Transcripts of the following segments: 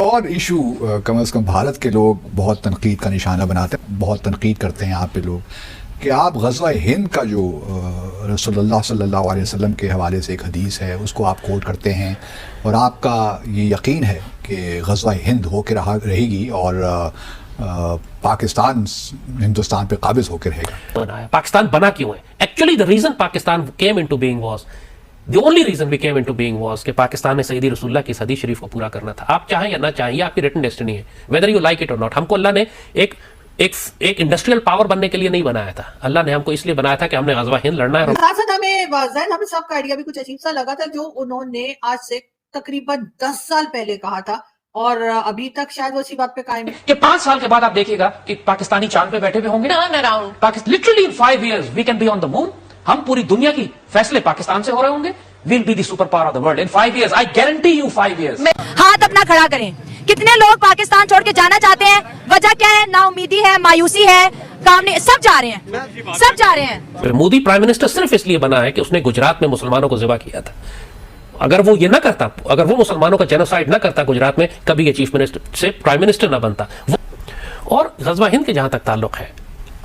اور ایشو کم از کم بھارت کے لوگ بہت تنقید کا نشانہ بناتے ہیں، بہت تنقید کرتے ہیں یہاں پہ لوگ کہ آپ غزوہ ہند کا جو رسول اللہ صلی اللہ علیہ وسلم کے حوالے سے ایک حدیث ہے اس کو آپ کوٹ کرتے ہیں، اور آپ کا یہ یقین ہے کہ غزوہ ہند ہو کے رہے گی اور پاکستان ہندوستان پہ قابض ہو کے رہے گا۔ پاکستان بنا کیوں ہے؟ Actually the reason Pakistan came into being was the only reason we came into being was کہ پاکستان نے سیدی رسول اللہ کی حدیث شریف کو پورا کرنا تھا۔ آپ چاہیں یا نہ چاہیں، یہ آپ کی ریٹن ڈیسٹنی ہے، whether you like it or not۔ ہم کو اللہ نے ایک انڈسٹریل پاور بننے کے لیے نہیں بنایا تھا، اللہ نے ہم کو اس لیے بنایا تھا کہ ہم نے غزوہ ہند لڑنا ہے۔ ہمیں سب کا آئیڈیا بھی کچھ عجیب سا لگا تھا جو انہوں نے آج سے تقریباً 10 سال پہلے کہا تھا، اور ابھی تک شاید وہ اسی بات پہ قائم ہے کہ 5 سال کے بعد آپ دیکھیے گا کہ پاکستانی چاند پہ بیٹھے ہوئے ہوں گے، literally in 5 years we can be on the moon۔ ہم پوری دنیا کی فیصلے پاکستان سے ہو رہے ہوں گے، we'll be the super power of the world in 5 years۔ I guarantee you 5 years۔ ہاتھ اپنا کھڑا کریں، کتنے لوگ پاکستان چھوڑ کے جانا چاہتے ہیں؟ وجہ کیا ہے؟ نا امیدی ہے، مایوسی ہے، کام نہیں، سب جا رہے ہیں، سب جا رہے ہیں۔ مودی پرائم منسٹر صرف اس لیے بنا ہے کہ اس نے گجرات میں مسلمانوں کو ذبح کیا تھا۔ اگر وہ یہ نہ کرتا، اگر وہ مسلمانوں کا جینوسائیڈ نہ کرتا گجرات میں، کبھی یہ چیف منسٹر سے پرائم منسٹر نہ بنتا۔ اور غزوہ ہند کے جہاں تک تعلق ہے،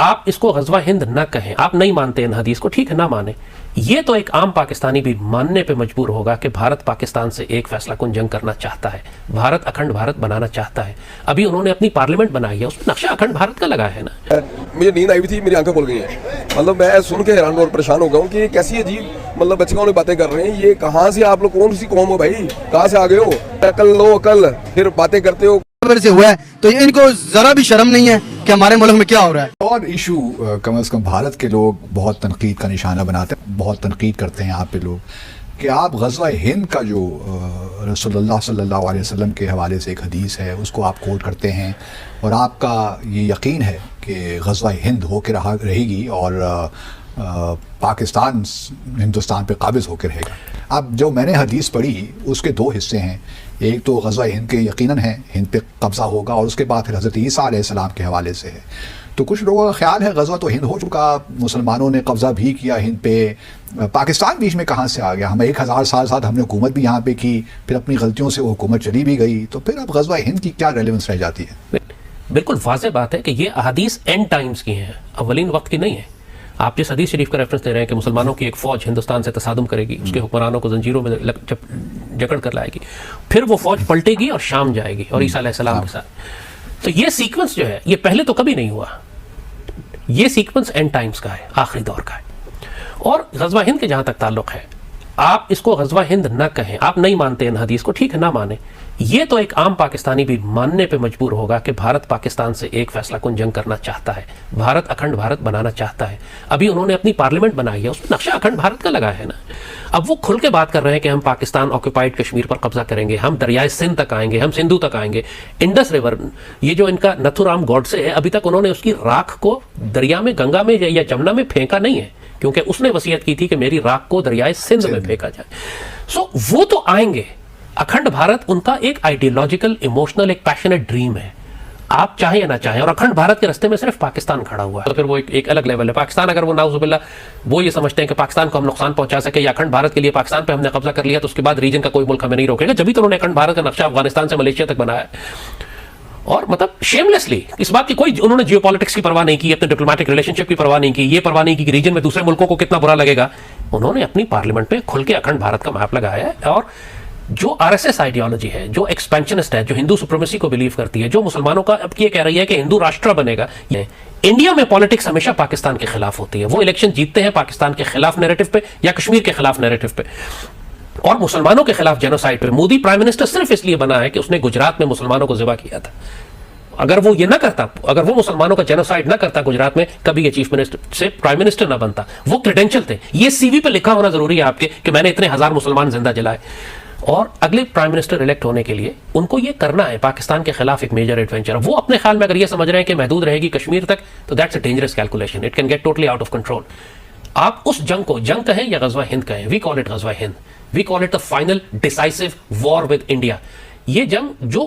آپ اس کو غزوہ ہند نہ کہیں، آپ نہیں مانتے ان حدیث کو، ٹھیک ہے نہ مانیں، یہ تو ایک عام پاکستانی بھی ماننے پہ مجبور ہوگا کہ بھارت پاکستان سے ایک فیصلہ کن جنگ کرنا چاہتا ہے، بھارت اکھنڈ بھارت بنانا چاہتا ہے۔ ابھی انہوں نے اپنی پارلیمنٹ بنائی ہے، اس میں نقشہ اکھنڈ بھارت کا لگا ہے نا۔ مجھے نیند آئی ہوئی تھی، میری آنکھیں کھل گئی ہیں، مطلب میں سن کے حیران اور پریشان ہو گیا ہوں کہ یہ کیسی عجیب مطلب بچے کون باتیں کر رہے ہیں۔ یہ کہاں سے آپ لوگ، کون سی قوم ہو بھائی، کہاں سے آ گئے ہو؟ عقل لو عقل، پھر باتیں کرتے ہو۔ سے ہوا ہے تو ان کو ذرا بھی شرم نہیں ہے کہ ہمارے ملک میں کیا ہو رہا ہے۔ اور ایشو کم از کم بھارت کے لوگ بہت تنقید کا نشانہ بناتے ہیں، بہت تنقید کرتے ہیں یہاں پہ لوگ کہ آپ غزوہ ہند کا جو رسول اللہ صلی اللہ علیہ وسلم کے حوالے سے ایک حدیث ہے اس کو آپ کوٹ کرتے ہیں، اور آپ کا یہ یقین ہے کہ غزوہ ہند ہو کے رہے گی اور پاکستان ہندوستان پہ قابض ہو کے رہے گا۔ اب جو میں نے حدیث پڑھی اس کے 2 حصے ہیں، ایک تو غزوہ ہند کے یقیناً ہے، ہند پہ قبضہ ہوگا، اور اس کے بعد پھر حضرت عیسیٰ علیہ السلام کے حوالے سے ہے۔ تو کچھ لوگوں کا خیال ہے غزوہ تو ہند ہو چکا، مسلمانوں نے قبضہ بھی کیا ہند پہ، پاکستان بیچ میں کہاں سے آ گیا؟ ہم 1000 سال بعد ہم نے حکومت بھی یہاں پہ کی، پھر اپنی غلطیوں سے وہ حکومت چلی بھی گئی، تو پھر اب غزوہ ہند کی کیا ریلیونس رہ جاتی ہے؟ بالکل واضح بات ہے کہ یہ احادیث اینڈ ٹائمز کی ہیں، اولین وقت کی نہیں ہے۔ آپ جس حدیث شریف کا ریفرنس دے رہے ہیں کہ مسلمانوں کی ایک فوج ہندوستان سے تصادم کرے گی، اس کے حکمرانوں کو زنجیروں میں جکڑ کر لائے گی، پھر وہ فوج پلٹے گی اور شام جائے گی اور عیسیٰ علیہ السلام کے ساتھ۔ تو یہ سیکوینس جو ہے یہ پہلے تو کبھی نہیں ہوا، یہ سیکوینس اینڈ ٹائمز کا ہے، آخری دور کا ہے۔ اور غزوہ ہند کے جہاں تک تعلق ہے، آپ اس کو غزوہ ہند نہ کہیں، آپ نہیں مانتے ان حدیث کو، ٹھیک ہے نہ مانیں، یہ تو ایک عام پاکستانی بھی ماننے پہ مجبور ہوگا کہ بھارت پاکستان سے ایک فیصلہ کن جنگ کرنا چاہتا ہے، بھارت اکھنڈ بھارت بنانا چاہتا ہے۔ ابھی انہوں نے اپنی پارلیمنٹ بنائی ہے، اس میں نقشہ اکھنڈ بھارت کا لگا ہے نا۔ اب وہ کھل کے بات کر رہے ہیں کہ ہم پاکستان آکوپائڈ کشمیر پر قبضہ کریں گے، ہم دریائے سندھ تک آئیں گے، ہم سندھو تک آئیں گے، انڈس ریور، یہ جو ان کا نتھو رام گوڈسے ہے، ابھی تک انہوں نے اس کی راکھ کو دریا میں، گنگا میں یا جمنا میں پھینکا نہیں ہے، کیونکہ اس نے وصیت کی تھی کہ میری راکھ کو دریائے سندھ میں پھینکا جائے۔ سو وہ تو آئیں گے، اکھنڈ بھارت ان کا ایک آئیڈیولوجیکل، ایموشنل، ایک پیشنیٹ ڈریم ہے، آپ چاہیں یا نہ چاہیں، اور اکھنڈ بھارت کے رستے میں صرف پاکستان کھڑا ہوا ہے، تو پھر وہ ایک الگ لیول ہے۔ پاکستان اگر وہ نعوذ باللہ وہ یہ سمجھتے ہیں کہ پاکستان کو ہم نقصان پہنچا سکے یا اکھنڈ بھارت کے لیے پاکستان پہ ہم نے قبضہ کر لیا تو اس کے بعد ریجن کا کوئی ملک ہمیں نہیں روکے گا، جبھی تو انہوں نے اکھنڈ بھارت کا نقشہ افغانستان سے ملیشیا تک بنایا ہے۔ اور مطلب شیملیسلی اس بات کی کوئی انہوں نے جیو پالیٹکس کی پرواہ نہیں کی، اپنے ڈپلومیٹک ریلیشن شپ کی پرواہ نہیں کی، یہ پرواہ نہیں کی کہ ریجن میں دوسرے ملکوں کو کتنا برا لگے گا۔ انہوں نے اپنی پارلیمنٹ پہ کھل کے اکھنڈ بھارت کا میپ لگایا ہے۔ اور جو آر ایس ایس آئیڈیالوجی ہے، جو ایکسپینشنسٹ ہے، جو ہندو سپریمیسی کو بلیو کرتی ہے، جو مسلمانوں کا اب یہ کہہ رہی ہے کہ ہندو راشٹر بنے گا، یہ انڈیا میں پالیٹکس ہمیشہ پاکستان کے خلاف ہوتی ہے۔ وہ الیکشن جیتتے ہیں پاکستان کے خلاف نیریٹو پہ یا کشمیر کے خلاف نیریٹو پہ، اور مسلمانوں کے خلاف جینوسائیڈ پہ۔ مودی پرائم منسٹر صرف اس لیے بنا ہے کہ اس نے گجرات میں مسلمانوں کو ذبح کیا تھا۔ اگر وہ یہ نہ کرتا، اگر وہ مسلمانوں کا جینوسائیڈ نہ کرتا گجرات میں، کبھی یہ چیف منسٹر سے پرائم منسٹر نہ بنتا۔ وہ کریڈینشل تھے، یہ سی وی پہ لکھا ہونا ضروری ہے آپ کے کہ میں نے اتنے 1000 مسلمان زندہ جلائے۔ اور اگلے پرائم منسٹر الیکٹ ہونے کے لیے ان کو یہ کرنا ہے، پاکستان کے خلاف ایک میجر ایڈونچر۔ وہ اپنے خیال میں اگر یہ سمجھ رہے ہیں کہ محدود رہے گی کشمیر تک، تو that's a dangerous calculation, it can get totally out of control. آپ اس جنگ کو جنگ کہیں یا غزوہ ہند کہیں، وی کال اٹ غزوہ ہند، we call it the final decisive war with India. یہ جنگ جو